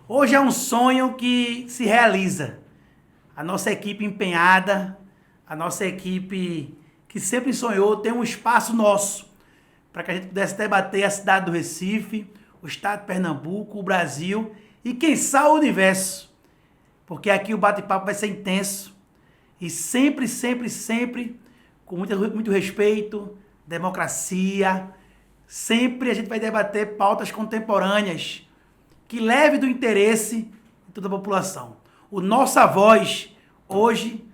Hoje é um sonho que se realiza. A nossa equipe empenhada, a nossa equipe que sempre sonhou ter um espaço nosso para que a gente pudesse debater a cidade do Recife, o estado de Pernambuco, o Brasil e, quem sabe, o universo. Porque aqui o bate-papo vai ser intenso e sempre, sempre, sempre com muito respeito, democracia. Sempre a gente vai debater pautas contemporâneas que leve do interesse de toda a população. O Nossa Voz hoje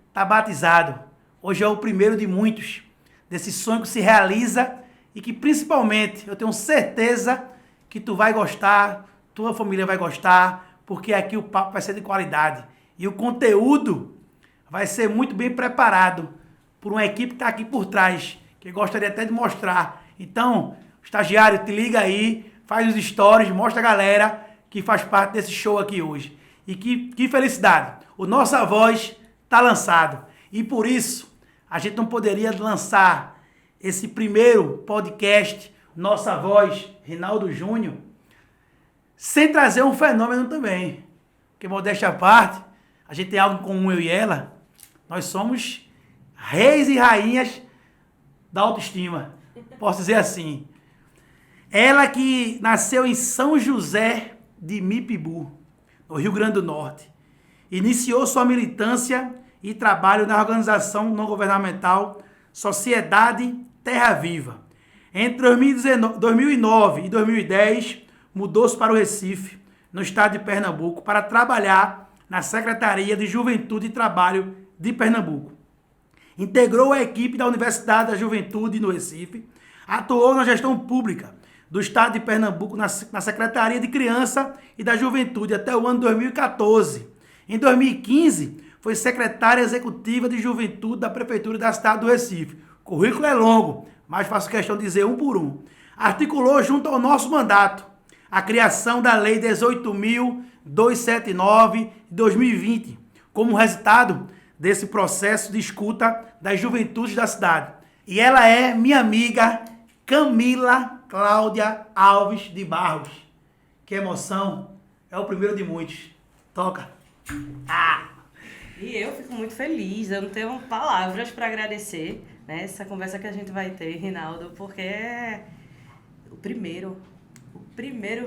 está batizado. Hoje é o primeiro de muitos desse sonho que se realiza e que principalmente eu tenho certeza que tu vai gostar, tua família vai gostar, porque aqui o papo vai ser de qualidade e o conteúdo vai ser muito bem preparado por uma equipe que está aqui por trás, que eu gostaria até de mostrar. Então, estagiário, te liga aí, faz os stories, mostra a galera que faz parte desse show aqui hoje. E que felicidade! O Nossa Voz está lançado. E por isso, a gente não poderia lançar esse primeiro podcast, Nossa Voz, Rinaldo Júnior, sem trazer um fenômeno também. Porque, modéstia à parte, a gente tem algo em comum, eu e ela. Nós somos reis e rainhas da autoestima. Posso dizer assim. Ela que nasceu em São José de Mipibu, no Rio Grande do Norte. Iniciou sua militância e trabalho na organização não governamental Sociedade Terra Viva. Entre 2009 e 2010, mudou-se para o Recife, no estado de Pernambuco, para trabalhar na Secretaria de Juventude e Trabalho de Pernambuco. Integrou a equipe da Universidade da Juventude no Recife, atuou na gestão pública do estado de Pernambuco na Secretaria de Criança e da Juventude até o ano 2014. Em 2015, foi secretária executiva de Juventude da Prefeitura da cidade do Recife. O currículo é longo, mas faço questão de dizer um por um. Articulou junto ao nosso mandato a criação da Lei 18.279 de 2020, como resultado desse processo de escuta das juventudes da cidade. E ela é minha amiga Camila Cláudia Alves de Barros. Que emoção! É o primeiro de muitos. Toca! E eu fico muito feliz, eu não tenho palavras para agradecer, né, essa conversa que a gente vai ter, Rinaldo, porque é o primeiro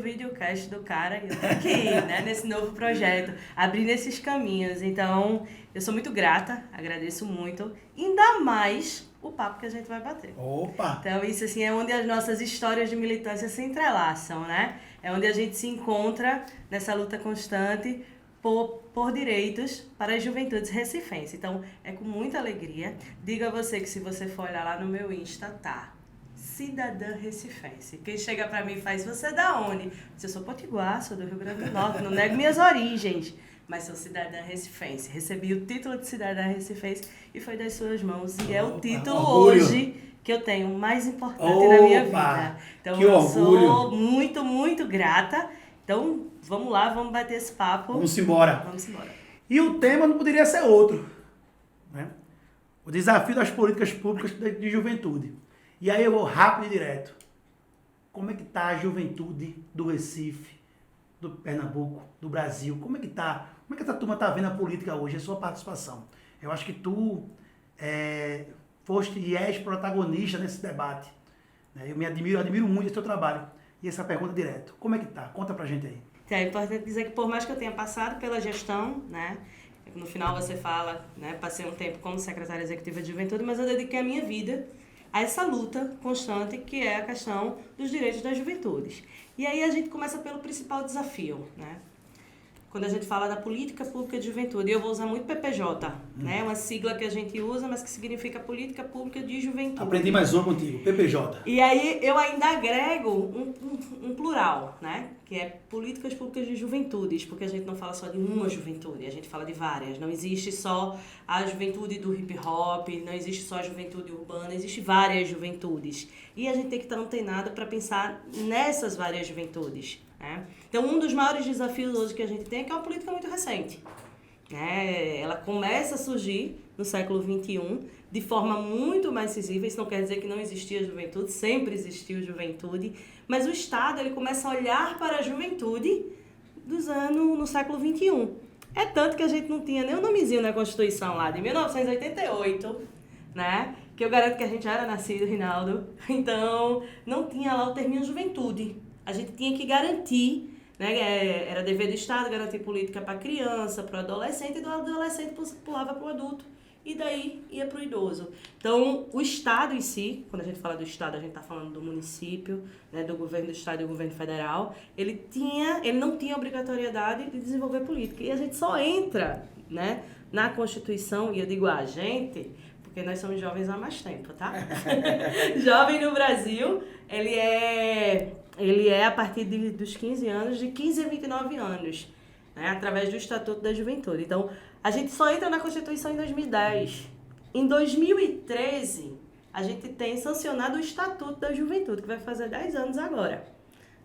videocast do cara e eu tô aqui, né, nesse novo projeto, abrindo esses caminhos. Então, eu sou muito grata, agradeço muito, ainda mais o papo que a gente vai bater. Opa! Então, isso assim é onde as nossas histórias de militância se entrelaçam, né? É onde a gente se encontra nessa luta constante por direitos para as juventudes recifenses. Então, é com muita alegria. Digo a você que se você for olhar lá no meu Insta, tá Cidadã Recifense. Quem chega pra mim e faz, você é da onde? Eu sou potiguar, sou do Rio Grande do Norte, não nego minhas origens, mas sou cidadã recifense. Recebi o título de cidadã recifense e foi das suas mãos. E é o título hoje que eu tenho mais importante na minha vida. Então, eu sou muito, muito grata. Então, vamos lá, vamos bater esse papo. Vamos embora. Vamos embora. E o tema não poderia ser outro, né? O desafio das políticas públicas de juventude. E aí eu vou rápido e direto. Como é que está a juventude do Recife, do Pernambuco, do Brasil? Como é que essa turma está vendo a política hoje, a sua participação? Eu acho que tu foste e és protagonista nesse debate, né? Eu admiro muito esse teu trabalho. E essa pergunta direto. Como é que tá? Conta pra gente aí. É importante dizer que por mais que eu tenha passado pela gestão, né? No final você fala, né? Passei um tempo como secretária executiva de juventude, mas eu dediquei a minha vida a essa luta constante que é a questão dos direitos das juventudes. E aí a gente começa pelo principal desafio, né? Quando a gente fala da política pública de juventude, eu vou usar muito PPJ, né? Uma sigla que a gente usa, mas que significa política pública de juventude. Aprendi mais um contigo, PPJ. E aí eu ainda agrego um plural, né? Que é políticas públicas de juventudes, porque a gente não fala só de uma juventude, a gente fala de várias. Não existe só a juventude do hip hop, não existe só a juventude urbana, existe várias juventudes. E a gente tem que estar antenado para pensar nessas várias juventudes, né? Então, um dos maiores desafios hoje que a gente tem é que é uma política muito recente. Ela começa a surgir no século XXI de forma muito mais visível. Isso não quer dizer que não existia juventude, sempre existiu juventude, mas o Estado ele começa a olhar para a juventude no século XXI. É tanto que a gente não tinha nem o nomezinho na Constituição lá de 1988, né? Que eu garanto que a gente já era nascido, Rinaldo. Então, não tinha lá o terminho juventude. A gente tinha que garantir, né? Era dever do Estado garantir política para a criança, para o adolescente, e do adolescente pulava para o adulto. E daí ia para o idoso. Então, o Estado em si, quando a gente fala do Estado, a gente está falando do município, né, do governo do Estado e do governo federal, ele não tinha obrigatoriedade de desenvolver política. E a gente só entra, né, na Constituição, e eu digo a gente, porque nós somos jovens há mais tempo, tá? Jovem no Brasil, ele é a partir dos 15 anos, de 15 a 29 anos, né, através do Estatuto da Juventude. Então, a gente só entra na Constituição em 2010. Em 2013, a gente tem sancionado o Estatuto da Juventude, que vai fazer 10 anos agora.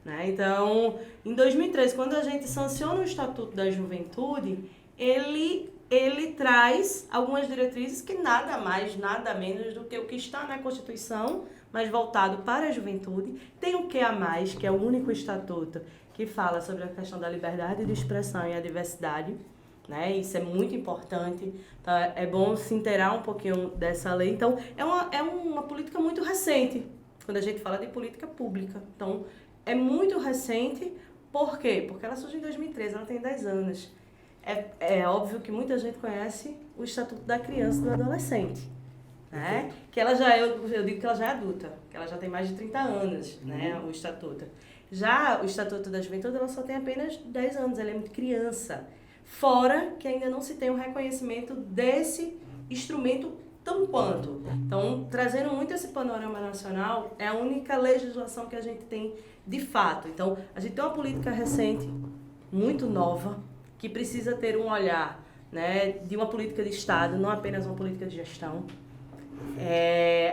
Né? Então, em 2013, quando a gente sanciona o Estatuto da Juventude, ele traz algumas diretrizes que nada mais, nada menos do que o que está na Constituição, mas voltado para a juventude. Tem o que a mais, que é o único estatuto que fala sobre a questão da liberdade de expressão e a diversidade. Né? Isso é muito importante, tá? É bom se inteirar um pouquinho dessa lei. Então, é uma política muito recente, quando a gente fala de política pública. Então, é muito recente, por quê? Porque ela surgiu em 2013, ela tem 10 anos. É óbvio que muita gente conhece o Estatuto da Criança e do Adolescente, né? Que ela eu digo que ela já é adulta, que ela já tem mais de 30 anos, né? O Estatuto. Já o Estatuto da Juventude, ela só tem apenas 10 anos, ela é muito criança. Fora que ainda não se tem um reconhecimento desse instrumento tão quanto. Então, trazendo muito esse panorama nacional, é a única legislação que a gente tem de fato. Então, a gente tem uma política recente, muito nova, que precisa ter um olhar, né, de uma política de Estado, não apenas uma política de gestão.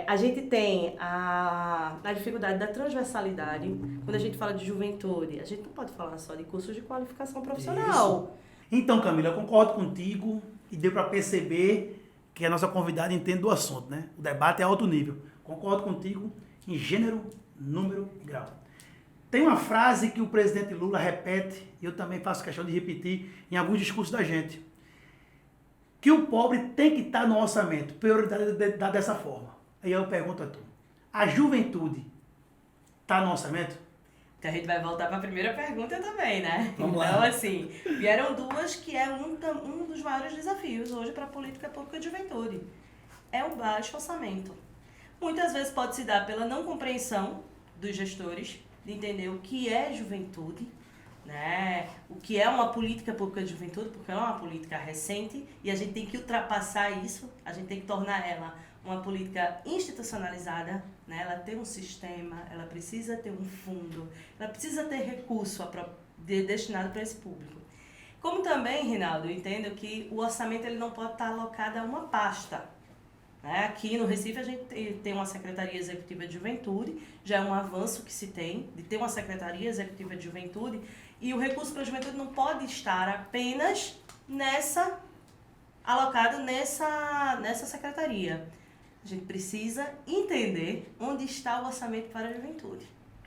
A gente tem a dificuldade da transversalidade. Quando a gente fala de juventude, a gente não pode falar só de cursos de qualificação profissional. Isso. Então, Camila, eu concordo contigo e deu para perceber que a nossa convidada entende do assunto, né? O debate é alto nível. Concordo contigo em gênero, número e grau. Tem uma frase que o presidente Lula repete, e eu também faço questão de repetir em alguns discursos da gente, que o pobre tem que estar no orçamento, prioridade dessa forma. Aí eu pergunto a tu, a juventude está no orçamento? Que a gente vai voltar para a primeira pergunta também, né? Vamos então, lá. assim, vieram duas que é um dos maiores desafios hoje para a política pública de juventude. É o baixo orçamento. Muitas vezes pode se dar pela não compreensão dos gestores de entender o que é juventude, né? O que é uma política pública de juventude, porque ela é uma política recente e a gente tem que ultrapassar isso, a gente tem que tornar ela uma política institucionalizada, né? Ela tem um sistema, ela precisa ter um fundo, ela precisa ter recurso destinado para esse público. Como também, Rinaldo, eu entendo que o orçamento ele não pode estar alocado a uma pasta. Né? Aqui no Recife a gente tem uma Secretaria Executiva de Juventude, já é um avanço que se tem de ter uma Secretaria Executiva de Juventude, e o recurso para a juventude não pode estar apenas alocado nessa secretaria. A gente precisa entender onde está o orçamento para a juventude.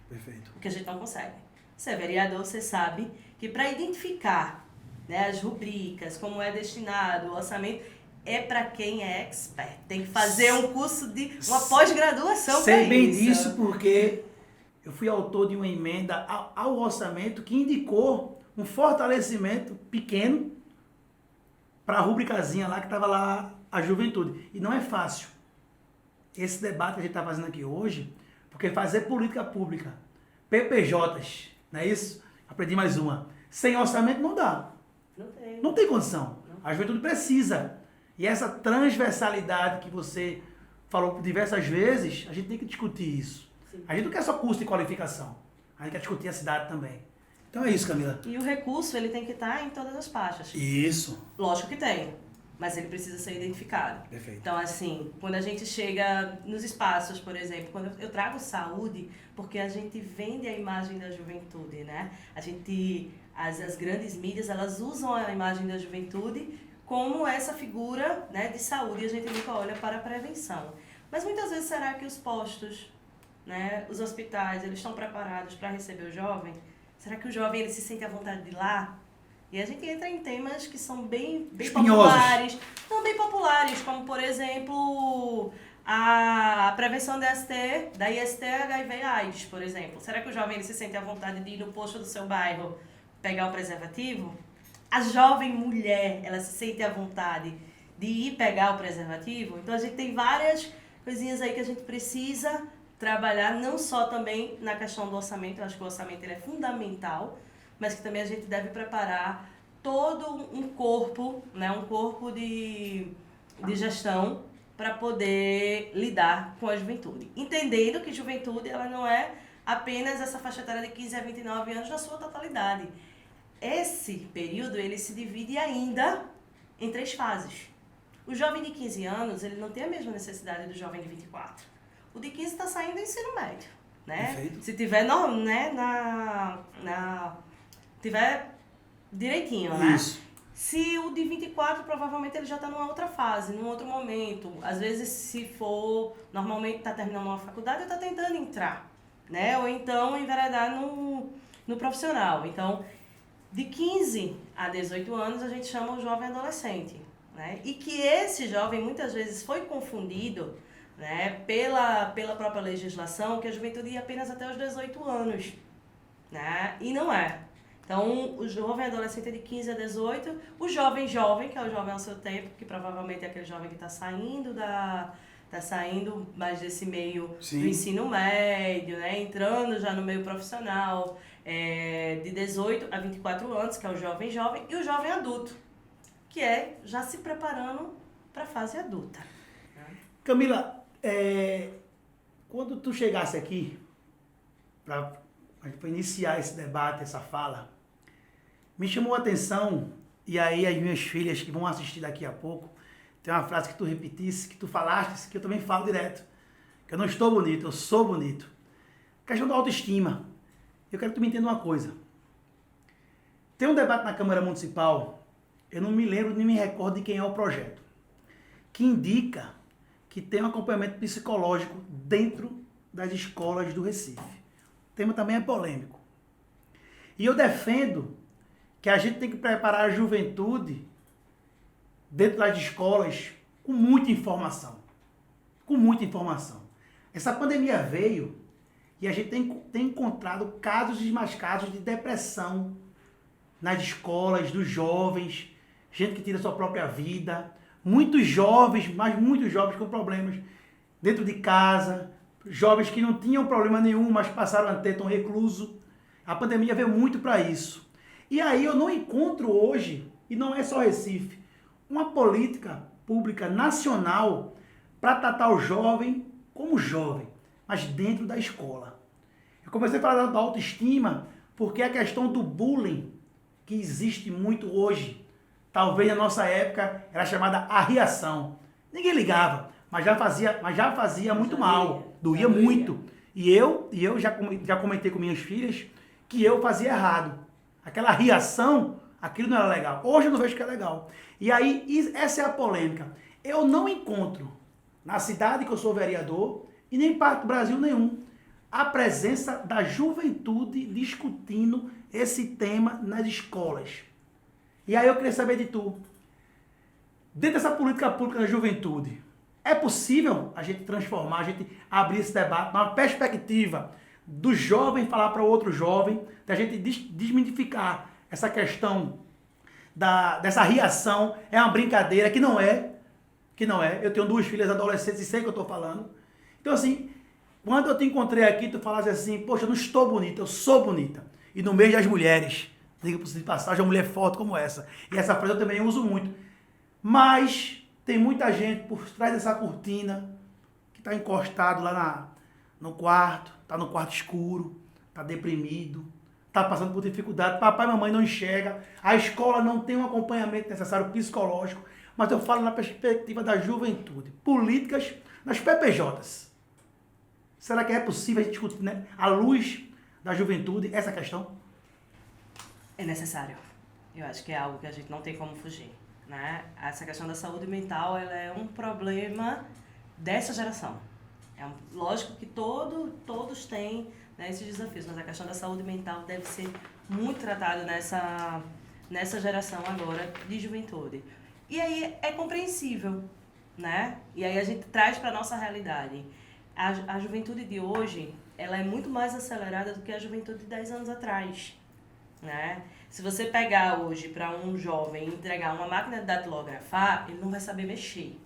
Perfeito. O que a gente não consegue. Você é vereador, você sabe que para identificar, né, as rubricas, como é destinado o orçamento, é para quem é expert. Tem que fazer um curso de uma pós-graduação para isso. Sei bem disso porque eu fui autor de uma emenda ao orçamento que indicou um fortalecimento pequeno para a rubricazinha lá que estava lá a juventude. E não é fácil. Esse debate que a gente está fazendo aqui hoje, porque fazer política pública, PPJs, não é isso? Aprendi mais uma. Sem orçamento não dá. Não tem condição. A juventude precisa. E essa transversalidade que você falou por diversas vezes, a gente tem que discutir isso. Sim. A gente não quer só curso de qualificação. A gente quer discutir a cidade também. Então é isso, Camila. E o recurso, ele tem que estar em todas as pastas. Isso. Lógico que tem, mas ele precisa ser identificado. Perfeito. Então, assim, quando a gente chega nos espaços, por exemplo, quando eu trago saúde, porque a gente vende a imagem da juventude, né? As grandes mídias, elas usam a imagem da juventude como essa figura, né, de saúde, e a gente nunca olha para a prevenção. Mas muitas vezes, será que os postos, né, os hospitais, eles estão preparados para receber o jovem? Será que o jovem ele se sente à vontade de ir lá? E a gente entra em temas que são bem Espinhosos. populares. Não bem populares, como, por exemplo, a prevenção da IST, HIV e AIDS, por exemplo. Será que o jovem ele se sente à vontade de ir no posto do seu bairro pegar o preservativo? A jovem mulher, ela se sente à vontade de ir pegar o preservativo? Então, a gente tem várias coisinhas aí que a gente precisa trabalhar, não só também na questão do orçamento. Eu acho que o orçamento ele é fundamental, mas que também a gente deve preparar todo um corpo, né, um corpo de gestão para poder lidar com a juventude. Entendendo que juventude ela não é apenas essa faixa etária de 15 a 29 anos na sua totalidade. Esse período ele se divide ainda em 3 fases. O jovem de 15 anos ele não tem a mesma necessidade do jovem de 24. O de 15 está saindo do ensino médio, né? Perfeito. Se tiver tiver direitinho, né? Isso. Se o de 24, provavelmente ele já está numa outra fase, num outro momento. Às vezes, se for, normalmente está terminando uma faculdade ou está tentando entrar, né? Ou então enveredar no profissional. Então, de 15 a 18 anos, a gente chama o jovem adolescente, né? E que esse jovem, muitas vezes, foi confundido, né, pela própria legislação, que a juventude ia apenas até os 18 anos, né? E não é. Então, o jovem adolescente é de 15 a 18, o jovem, que é o jovem ao seu tempo, que provavelmente é aquele jovem que está saindo mais desse meio Sim. do ensino médio, né? Entrando já no meio profissional, de 18 a 24 anos, que é o jovem, e o jovem adulto, que é já se preparando para a fase adulta. Camila, quando tu chegasse aqui, para iniciar esse debate, essa fala, me chamou a atenção, e aí as minhas filhas que vão assistir daqui a pouco, tem uma frase que tu repetisse, que tu falaste, que eu também falo direto, que eu não estou bonito, eu sou bonito. Questão da autoestima. Eu quero que tu me entenda uma coisa. Tem um debate na Câmara Municipal, eu não me lembro nem me recordo de quem é o projeto, que indica que tem um acompanhamento psicológico dentro das escolas do Recife. O tema também é polêmico. E eu defendo que a gente tem que preparar a juventude dentro das escolas com muita informação. Com muita informação. Essa pandemia veio e a gente tem encontrado casos e mais casos de depressão nas escolas, dos jovens, gente que tira sua própria vida, muitos jovens, mas muitos jovens com problemas dentro de casa, jovens que não tinham problema nenhum, mas passaram a ter, estão reclusos. A pandemia veio muito para isso. E aí eu não encontro hoje, e não é só Recife, uma política pública nacional para tratar o jovem como jovem, mas dentro da escola. Eu comecei a falar da autoestima porque a questão do bullying, que existe muito hoje, talvez na nossa época era chamada arriação. Ninguém ligava, mas já fazia muito mal, doía muito. E eu já comentei com minhas filhas que eu fazia errado. Aquela arriação, aquilo não era legal. Hoje eu não vejo que é legal. E aí, essa é a polêmica. Eu não encontro, na cidade que eu sou vereador, e nem parte do Brasil nenhum, a presença da juventude discutindo esse tema nas escolas. E aí eu queria saber de tu, dentro dessa política pública da juventude, é possível a gente transformar, a gente abrir esse debate numa perspectiva do jovem falar para o outro jovem, da gente desmitificar essa questão dessa reação, é uma brincadeira, que não é. Eu tenho 2 filhas adolescentes e sei o que eu estou falando. Então assim, quando eu te encontrei aqui, tu falasse assim, poxa, eu não estou bonita, eu sou bonita. E no meio das mulheres, diga por de passagem, uma mulher forte como essa. E essa frase eu também uso muito. Mas tem muita gente por trás dessa cortina que está encostado lá no quarto, está no quarto escuro, está deprimido, está passando por dificuldade, papai e mamãe não enxergam, a escola não tem um acompanhamento necessário psicológico, mas eu falo na perspectiva da juventude, políticas nas PPJs. Será que é possível a gente discutir, né, à luz da juventude essa questão? É necessário. Eu acho que é algo que a gente não tem como fugir, né? Essa questão da saúde mental, ela é um problema dessa geração. Lógico que todos têm né, esses desafios, mas a questão da saúde mental deve ser muito tratada nessa geração agora de juventude. E aí é compreensível, né? E aí a gente traz para a nossa realidade. A juventude de hoje, ela é muito mais acelerada do que a juventude de 10 anos atrás, né? Se você pegar hoje para um jovem e entregar uma máquina de datilografar, ele não vai saber mexer.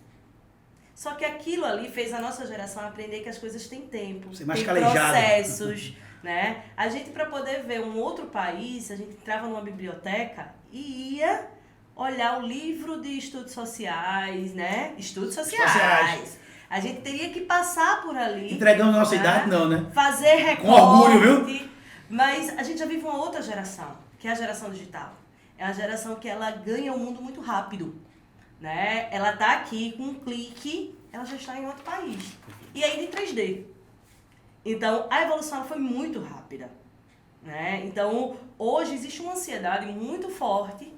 Só que aquilo ali fez a nossa geração aprender que as coisas têm tempo, tem processos, né? A gente, para poder ver um outro país, a gente entrava numa biblioteca e ia olhar o livro de estudos sociais, né? Estudos sociais. A gente teria que passar por ali. Entregando a nossa idade, não, né? Fazer recorte. Com orgulho, viu? Mas a gente já vive uma outra geração, que é a geração digital. É a geração que ela ganha o mundo muito rápido, né? Ela tá aqui com um clique, ela já está em outro país. E ainda em 3D. Então, a evolução ela foi muito rápida, né? Então, hoje existe uma ansiedade muito forte,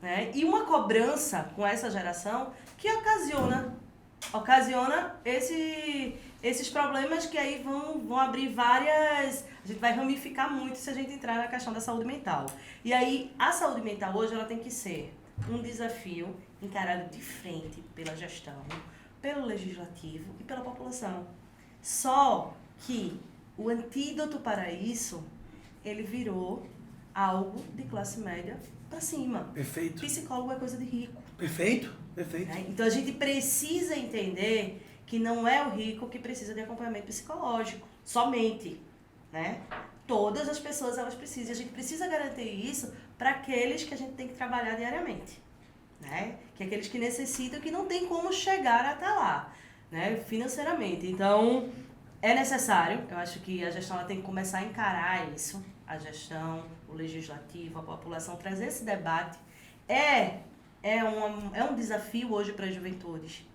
né? E uma cobrança com essa geração que ocasiona esses problemas que aí vão abrir várias... A gente vai ramificar muito se a gente entrar na questão da saúde mental. E aí, a saúde mental hoje ela tem que ser um desafio encarado de frente pela gestão, pelo legislativo e pela população. Só que o antídoto para isso, ele virou algo de classe média para cima. Perfeito. Psicólogo é coisa de rico. Perfeito. Né? Então a gente precisa entender que não é o rico que precisa de acompanhamento psicológico, somente, né? Todas as pessoas elas precisam, a gente precisa garantir isso para aqueles que a gente tem que trabalhar diariamente, né? Que é aqueles que necessitam, que não tem como chegar até lá, né? Financeiramente. Então é necessário, eu acho que a gestão ela tem que começar a encarar isso, a gestão, o legislativo, a população, trazer esse debate. É um desafio hoje para as juventudes.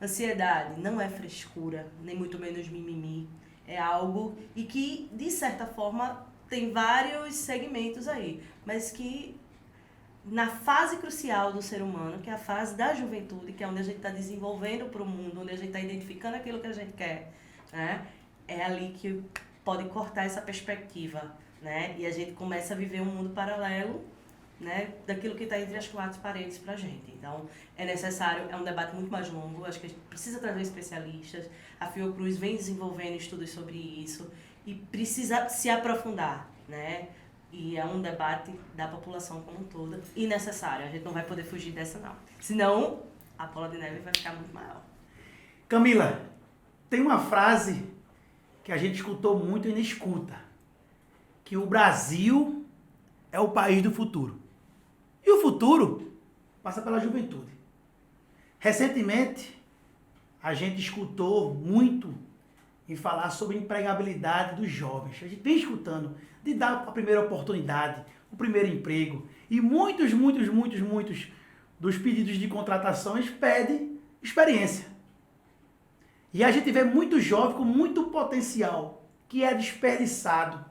Ansiedade não é frescura, nem muito menos mimimi. É algo e que, de certa forma, tem vários segmentos aí, mas que na fase crucial do ser humano, que é a fase da juventude, que é onde a gente está desenvolvendo para o mundo, onde a gente está identificando aquilo que a gente quer, né? É ali que pode cortar essa perspectiva, né? E a gente começa a viver um mundo paralelo, né, daquilo que está entre as quatro paredes para a gente. Então, é necessário, é um debate muito mais longo, acho que a gente precisa trazer especialistas, a Fiocruz vem desenvolvendo estudos sobre isso e precisa se aprofundar, né? E é um debate da população como um todo e necessário, a gente não vai poder fugir dessa não. Senão, a bola de neve vai ficar muito maior. Camila, tem uma frase que a gente escutou muito e ainda escuta, que o Brasil é o país do futuro. E o futuro passa pela juventude. Recentemente, a gente escutou muito em falar sobre a empregabilidade dos jovens. A gente vem escutando de dar a primeira oportunidade, o primeiro emprego. E muitos dos pedidos de contratações pedem experiência. E a gente vê muito jovem com muito potencial, que é desperdiçado.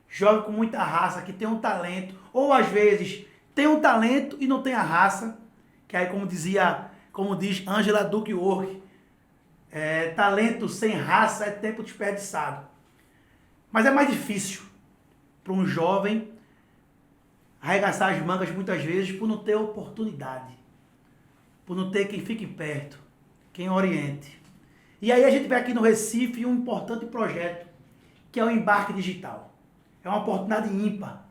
Jovem com muita raça, que tem um talento, ou às vezes tem um talento e não tem a raça, que aí como diz Angela Duckworth, talento sem raça é tempo desperdiçado. Mas é mais difícil para um jovem arregaçar as mangas muitas vezes por não ter oportunidade, por não ter quem fique perto, quem oriente. E aí a gente vê aqui no Recife um importante projeto, que é o Embarque Digital. É uma oportunidade ímpar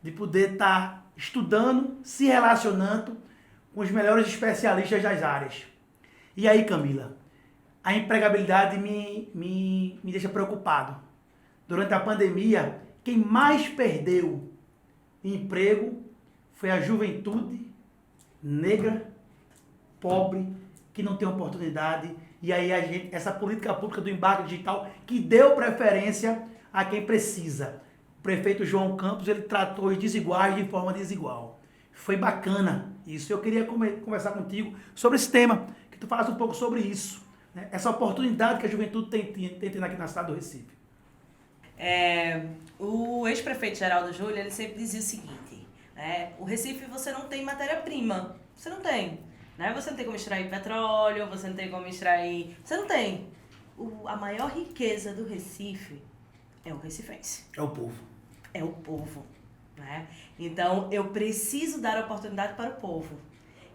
de poder estar estudando, se relacionando com os melhores especialistas das áreas. E aí, Camila, a empregabilidade me deixa preocupado. Durante a pandemia, quem mais perdeu emprego foi a juventude negra, pobre, que não tem oportunidade. E aí essa política pública do embarque digital que deu preferência a quem precisa. O prefeito João Campos, ele tratou os desiguais de forma desigual. Foi bacana isso. Eu queria conversar contigo sobre esse tema, que tu falasse um pouco sobre isso, né? Essa oportunidade que a juventude tem tendo aqui na cidade do Recife. O ex-prefeito Geraldo Júlio, ele sempre dizia o seguinte, né? O Recife você não tem matéria-prima, você não tem. Né? Você não tem como extrair petróleo, você não tem como extrair... Você não tem. A maior riqueza do Recife É o recifense. É o povo. É o povo, né? Então, eu preciso dar oportunidade para o povo.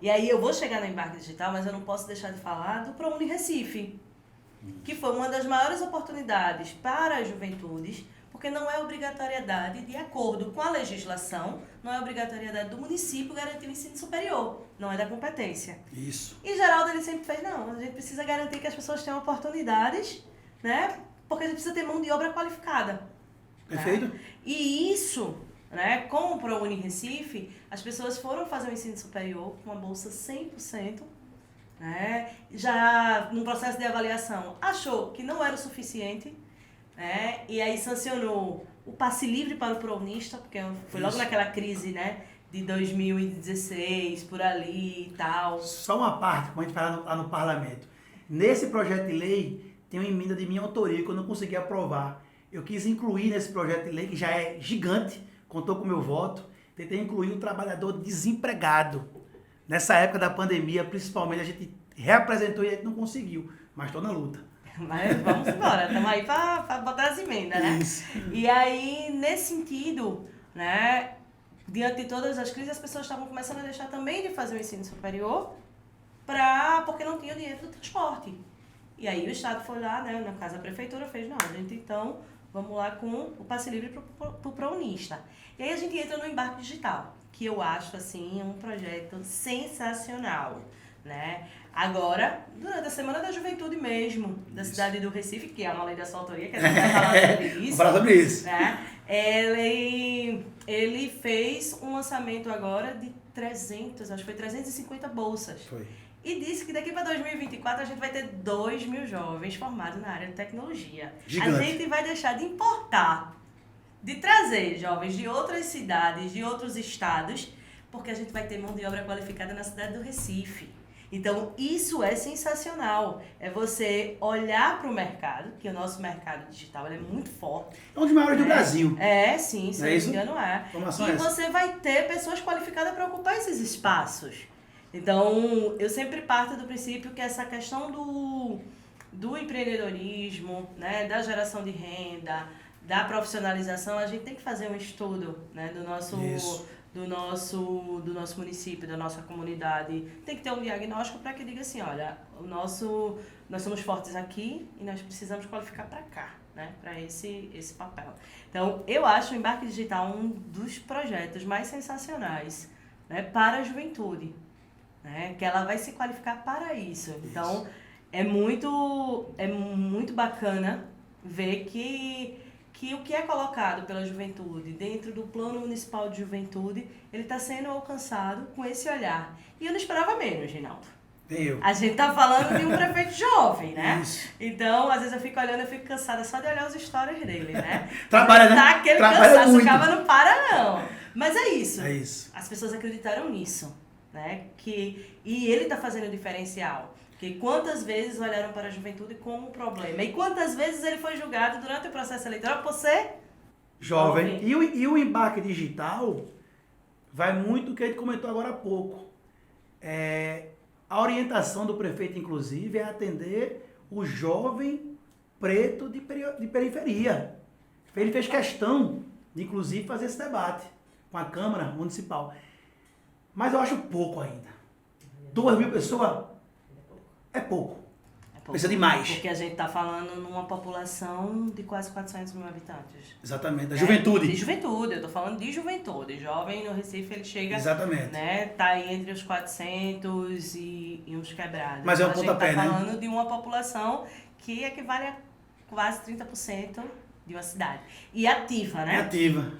E aí eu vou chegar no Embarque Digital, mas eu não posso deixar de falar do ProUni Recife, que foi uma das maiores oportunidades para as juventudes, porque não é obrigatoriedade, de acordo com a legislação, não é obrigatoriedade do município garantir o ensino superior, não é da competência. Isso. E Geraldo, ele sempre fez, não, a gente precisa garantir que as pessoas tenham oportunidades, né? Porque a gente precisa ter mão de obra qualificada. Perfeito. Né? E isso, né, com o ProUni Recife, as pessoas foram fazer o ensino superior com uma bolsa 100%, né? Já no processo de avaliação achou que não era o suficiente, né? E aí sancionou o passe livre para o ProUnista, porque foi logo naquela crise, né, de 2016, por ali e tal. Só uma parte, como a gente fala lá no parlamento. Nesse projeto de lei, tem uma emenda de minha autoria que eu não consegui aprovar. Eu quis incluir nesse projeto de lei, que já é gigante, contou com o meu voto, tentei incluir o trabalhador desempregado. Nessa época da pandemia, principalmente, a gente reapresentou e a gente não conseguiu, mas estou na luta. Mas vamos embora, estamos aí para botar as emendas, né? Isso. E aí, nesse sentido, né, diante de todas as crises, as pessoas estavam começando a deixar também de fazer o ensino superior porque não tinha dinheiro do transporte. E aí o Estado foi lá, né, no caso a Prefeitura fez, não, a gente então, vamos lá com o passe livre para o ProUnista. E aí a gente entra no Embarque Digital, que eu acho, assim, um projeto sensacional, né? Agora, durante a Semana da Juventude mesmo, da cidade do Recife, que é uma lei da sua autoria, que a gente vai falar sobre isso. Vamos falar sobre isso. Né? Ele fez um lançamento agora de 300, acho que foi 350 bolsas. Foi. E disse que daqui para 2024 a gente vai ter 2.000 jovens formados na área de tecnologia. Gigante. A gente vai deixar de importar, de trazer jovens de outras cidades, de outros estados, porque a gente vai ter mão de obra qualificada na cidade do Recife. Então, isso é sensacional. É você olhar para o mercado, que o nosso mercado digital ele é muito forte. É um dos maiores do Brasil. É, sim, se Não é não isso? me engano é. Informação E é essa. você vai ter pessoas qualificadas para ocupar esses espaços. Então, eu sempre parto do princípio que essa questão do empreendedorismo, né, da geração de renda, da profissionalização, a gente tem que fazer um estudo, né, do nosso município, da nossa comunidade. Tem que ter um diagnóstico para que diga assim, olha, nós somos fortes aqui e nós precisamos qualificar para cá, né, para esse papel. Então, eu acho o Embarque Digital um dos projetos mais sensacionais, né, para a juventude, né, que ela vai se qualificar para isso. Então, é muito bacana ver que o que é colocado pela juventude dentro do Plano Municipal de Juventude, ele está sendo alcançado com esse olhar. E eu não esperava menos, Ginaldo. Nem eu. A gente tá falando de um prefeito jovem, né? Isso. Então, às vezes eu fico olhando, eu fico cansada só de olhar os stories dele, né? Trabalha, né? Tá aquele Trabalha cansaço, muito. acaba não para não. Mas é isso. É isso. As pessoas acreditaram nisso, né? E ele tá fazendo o diferencial. Porque quantas vezes olharam para a juventude como um problema? E quantas vezes ele foi julgado durante o processo eleitoral por ser Jovem. E o embarque digital vai muito do que a gente comentou agora há pouco. A orientação do prefeito, inclusive, é atender o jovem preto de periferia. Ele fez questão de, inclusive, fazer esse debate com a Câmara Municipal. Mas eu acho pouco ainda. 2.000 pessoas é pouco. Precisa de mais. Porque a gente está falando numa população de quase 400 mil habitantes. Exatamente, da juventude. De juventude, eu tô falando de juventude. Jovem no Recife, ele chega... Exatamente. Né, tá aí entre os 400 e uns quebrados. Mas é um então, pontapé, a gente tá né? falando de uma população que equivale a quase 30% de uma cidade. E ativa, né? Ativa.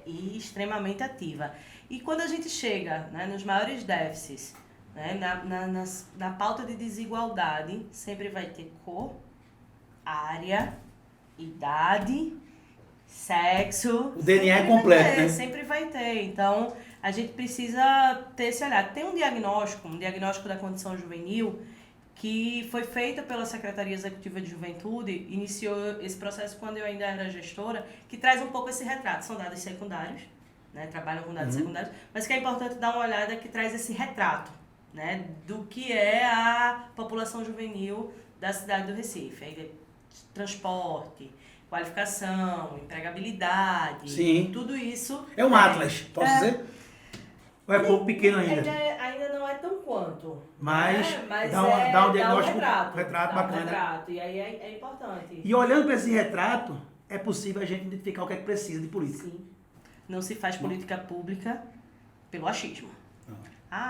E extremamente ativa. E quando a gente chega, né, nos maiores déficits, né, na pauta de desigualdade, sempre vai ter cor, área, idade, sexo. O DNA é sempre vai completo, ter, né? Sempre vai ter. Então, a gente precisa ter esse olhar. Tem um diagnóstico da condição juvenil, que foi feita pela Secretaria Executiva de Juventude, iniciou esse processo quando eu ainda era gestora, que traz um pouco esse retrato. São dados secundários, né, trabalham com dados secundários, mas que é importante dar uma olhada que traz esse retrato, né, do que é a população juvenil da cidade do Recife. Aí, transporte, qualificação, empregabilidade, Sim. tudo isso. É um Atlas, posso dizer? Ou é pouco pequeno ainda? Ainda não é tão quanto. Mas, né? Mas dá um diagnóstico, retrato bacana. Retrato, e aí é importante. E olhando para esse retrato, é possível a gente identificar o que é que precisa de política. Sim. Não se faz política pública pelo achismo. Não.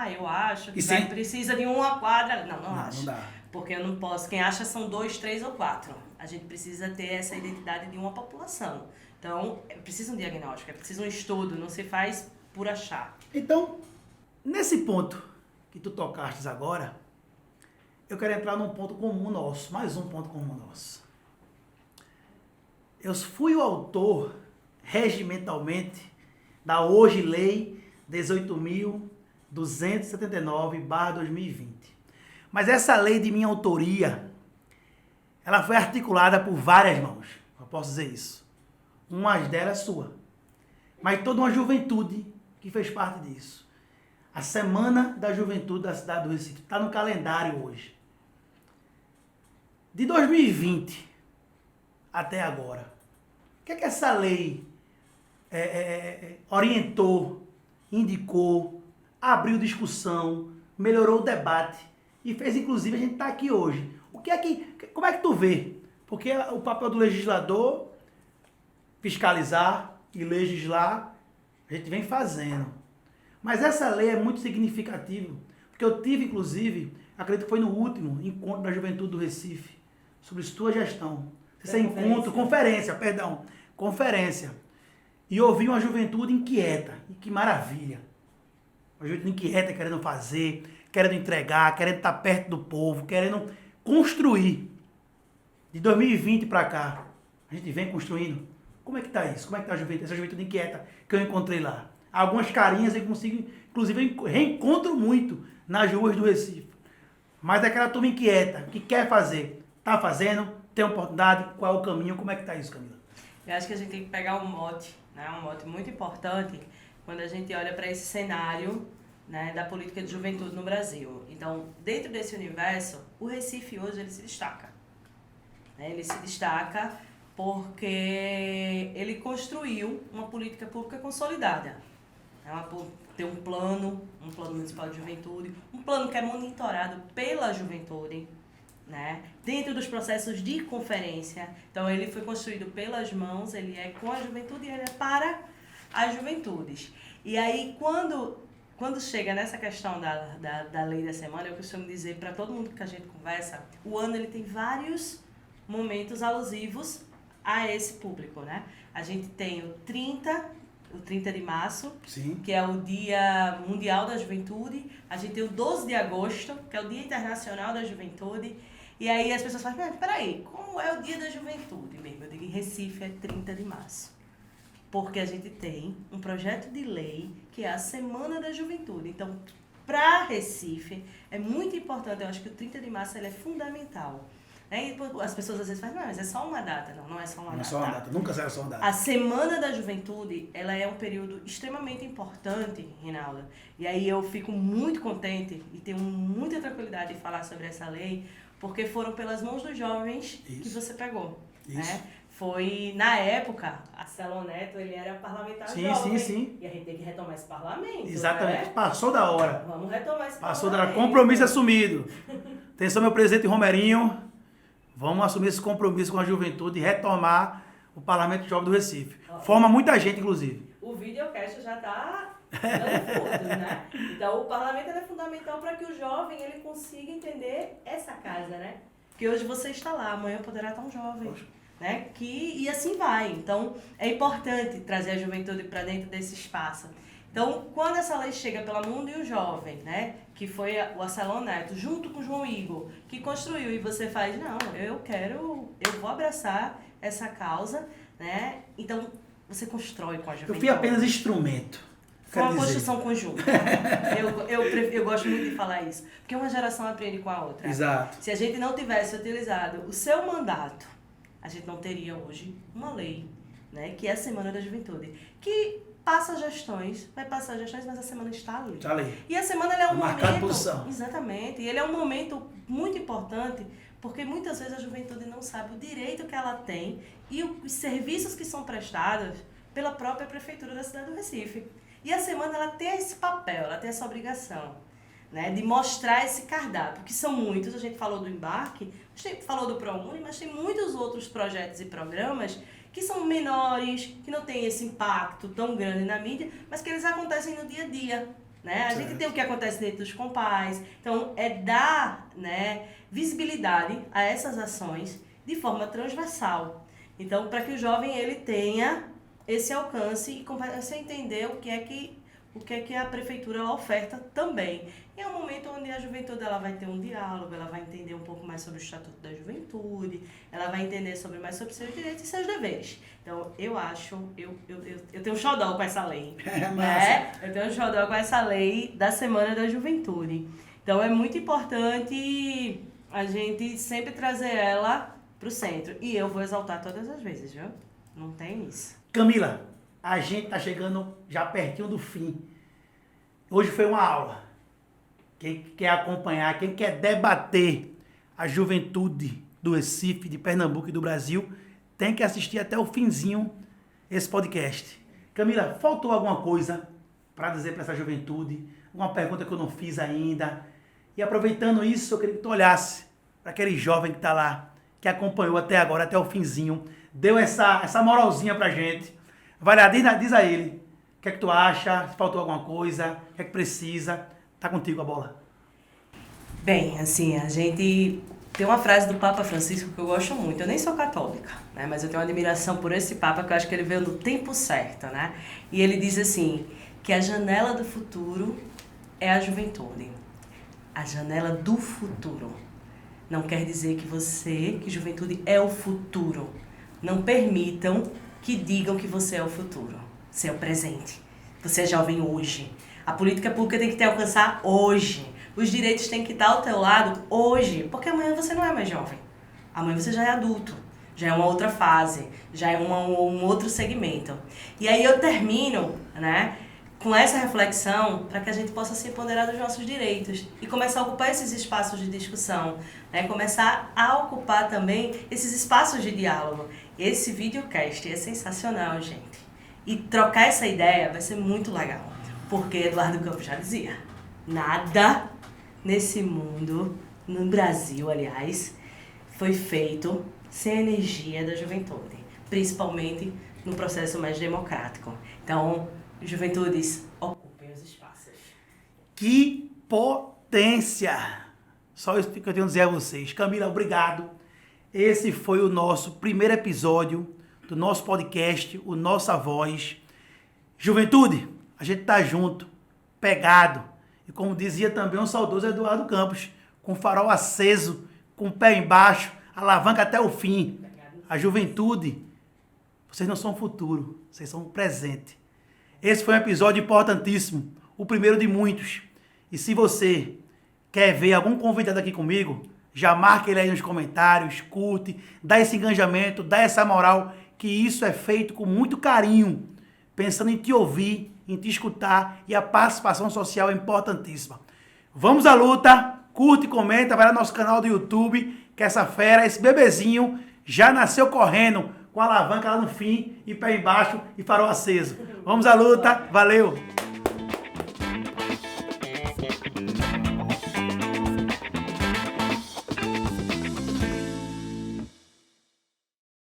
Eu acho que E precisa de uma quadra. Não acho. Não dá. Porque eu não posso. Quem acha são 2, 3 ou 4. A gente precisa ter essa identidade de uma população. Então, é preciso um diagnóstico, é preciso um estudo, não se faz por achar. Então, nesse ponto que tu tocaste agora, eu quero entrar num ponto comum nosso, mais um ponto comum nosso. Eu fui o autor, regimentalmente, da hoje Lei 18.279/2020. Mas essa lei de minha autoria, ela foi articulada por várias mãos, eu posso dizer isso. Uma delas é sua. Mas toda uma juventude que fez parte disso. A Semana da Juventude da cidade do Recife está no calendário hoje. De 2020 até agora, o que é que essa lei orientou, indicou, abriu discussão, melhorou o debate e fez inclusive a gente estar aqui hoje? Como é que tu vê? Porque o papel do legislador, fiscalizar e legislar, a gente vem fazendo. Mas essa lei é muito significativa, porque eu tive, inclusive, acredito que foi no último encontro da Juventude do Recife, sobre sua gestão. Conferência. E ouvi uma juventude inquieta, e que maravilha. Uma juventude inquieta, querendo fazer, querendo entregar, querendo estar perto do povo, querendo construir. De 2020 para cá, a gente vem construindo. Como é que está isso? Como é que está a juventude? Essa juventude inquieta que eu encontrei lá. Algumas carinhas eu consigo, inclusive eu reencontro muito nas ruas do Recife. Mas aquela turma inquieta, que quer fazer, está fazendo, tem oportunidade, qual é o caminho, como é que está isso, Camila? Eu acho que a gente tem que pegar um mote, né? Um mote muito importante quando a gente olha para esse cenário, né, da política de juventude no Brasil. Então, dentro desse universo, o Recife hoje ele se destaca. Ele se destaca porque ele construiu uma política pública consolidada. Tem um plano municipal de juventude, um plano que é monitorado pela juventude, né? Dentro dos processos de conferência. Então, ele foi construído pelas mãos, ele é com a juventude e ele é para as juventudes. E aí, quando chega nessa questão da lei da semana, eu costumo dizer para todo mundo que a gente conversa, o ano ele tem vários momentos alusivos a esse público, né? A gente tem o 30 de março, Sim. Que é o Dia Mundial da Juventude. A gente tem o 12 de agosto, que é o Dia Internacional da Juventude. E aí as pessoas falam, mas peraí, como é o Dia da Juventude mesmo? Eu digo, em Recife é 30 de março. Porque a gente tem um projeto de lei que é a Semana da Juventude. Então, para Recife, é muito importante, eu acho que o 30 de março ele é fundamental. E as pessoas às vezes falam, mas é só uma data. Não é só uma data. Não é só uma data, nunca será só uma data. A Semana da Juventude, ela é um período extremamente importante, Rinalda. E aí eu fico muito contente e tenho muita tranquilidade de falar sobre essa lei, porque foram pelas mãos dos jovens que você pegou. Né? Foi, na época, a Celon Neto, ele era parlamentar jovem. Sim. E a gente tem que retomar esse parlamento. Exatamente, né? Passou da hora. Vamos retomar esse Passou da parlamento. hora, compromisso assumido. Atenção, meu presidente Romerinho. Vamos assumir esse compromisso com a juventude e retomar o Parlamento Jovem do Recife. Forma muita gente, inclusive. O videocast já está dando frutos, né? Então, o parlamento é fundamental para que o jovem ele consiga entender essa casa, né? Que hoje você está lá, amanhã poderá estar um jovem. Né? E assim vai. Então, é importante trazer a juventude para dentro desse espaço. Então, quando essa lei chega pela mão de um jovem, né, que foi o Arcelon Neto, junto com o João Igor, que construiu, e você faz, não, eu vou abraçar essa causa, né? Então, você constrói com a juventude. Eu fui apenas instrumento. Foi uma construção conjunta. Eu gosto muito de falar isso, porque uma geração aprende com a outra. Exato. Se a gente não tivesse utilizado o seu mandato, a gente não teria hoje uma lei, né, que é a Semana da Juventude, que passa gestões, vai passar gestões, mas a semana está ali. Está ali. E a semana ela é um marcado momento... posição. Exatamente. E ele é um momento muito importante, porque muitas vezes a juventude não sabe o direito que ela tem e os serviços que são prestados pela própria Prefeitura da cidade do Recife. E a semana ela tem esse papel, ela tem essa obrigação, né, de mostrar esse cardápio, que são muitos. A gente falou do Embarque, a gente falou do ProUni, mas tem muitos outros projetos e programas que são menores, que não têm esse impacto tão grande na mídia, mas que eles acontecem no dia a dia. Né? A gente tem o que acontece dentro dos compás, então é dar, né, visibilidade a essas ações de forma transversal. Então, para que o jovem ele tenha esse alcance e comece a entender o que é que a prefeitura oferta também. E é um momento onde a juventude ela vai ter um diálogo, ela vai entender um pouco mais sobre o Estatuto da Juventude, ela vai entender mais sobre seus direitos e seus deveres. Então, eu acho, eu tenho um xodó com essa lei. Né? Eu tenho um xodó com essa lei da Semana da Juventude. Então, é muito importante a gente sempre trazer ela para o centro. E eu vou exaltar todas as vezes, viu? Não tem isso. Camila, a gente tá chegando já pertinho do fim. Hoje foi uma aula. Quem quer acompanhar, quem quer debater a juventude do Recife, de Pernambuco e do Brasil, tem que assistir até o finzinho esse podcast. Camila, faltou alguma coisa para dizer para essa juventude? Uma pergunta que eu não fiz ainda? E aproveitando isso, eu queria que tu olhasse para aquele jovem que está lá, que acompanhou até agora, até o finzinho, deu essa moralzinha pra gente. Vai lá, diz a ele, o que é que tu acha, se faltou alguma coisa, o que é que precisa. Tá contigo a bola. Bem, assim, a gente tem uma frase do Papa Francisco que eu gosto muito. Eu nem sou católica, né? Mas eu tenho uma admiração por esse Papa, que eu acho que ele veio no tempo certo, né? E ele diz assim, que a janela do futuro é a juventude. A janela do futuro. Não quer dizer que juventude é o futuro. Não permitam que digam que você é o futuro. Você é o presente. Você é jovem hoje. A política pública tem que te alcançar hoje. Os direitos têm que estar ao teu lado hoje. Porque amanhã você não é mais jovem. Amanhã você já é adulto. Já é uma outra fase. Já é um outro segmento. E aí eu termino, né, com essa reflexão para que a gente possa se empoderar dos nossos direitos e começar a ocupar esses espaços de discussão, né? Começar a ocupar também esses espaços de diálogo. Esse videocast é sensacional, gente. E trocar essa ideia vai ser muito legal, porque Eduardo Campos já dizia, nada nesse mundo, no Brasil, aliás, foi feito sem a energia da juventude, principalmente no processo mais democrático. Então, juventudes, ocupem os espaços. Que potência! Só isso que eu tenho a dizer a vocês. Camila, obrigado. Esse foi o nosso primeiro episódio do nosso podcast, o Nossa Voz. Juventude, a gente tá junto, pegado. E como dizia também o saudoso Eduardo Campos, com o farol aceso, com o pé embaixo, alavanca até o fim. A juventude, vocês não são o futuro, vocês são o presente. Esse foi um episódio importantíssimo, o primeiro de muitos. E se você quer ver algum convidado aqui comigo, já marca ele aí nos comentários, curte, dá esse engajamento, dá essa moral, que isso é feito com muito carinho, pensando em te ouvir, em te escutar, e a participação social é importantíssima. Vamos à luta, curte, comenta, vai lá no nosso canal do YouTube, que essa fera, esse bebezinho, já nasceu correndo, com a alavanca lá no fim, e pé embaixo, e farol aceso. Vamos à luta, valeu!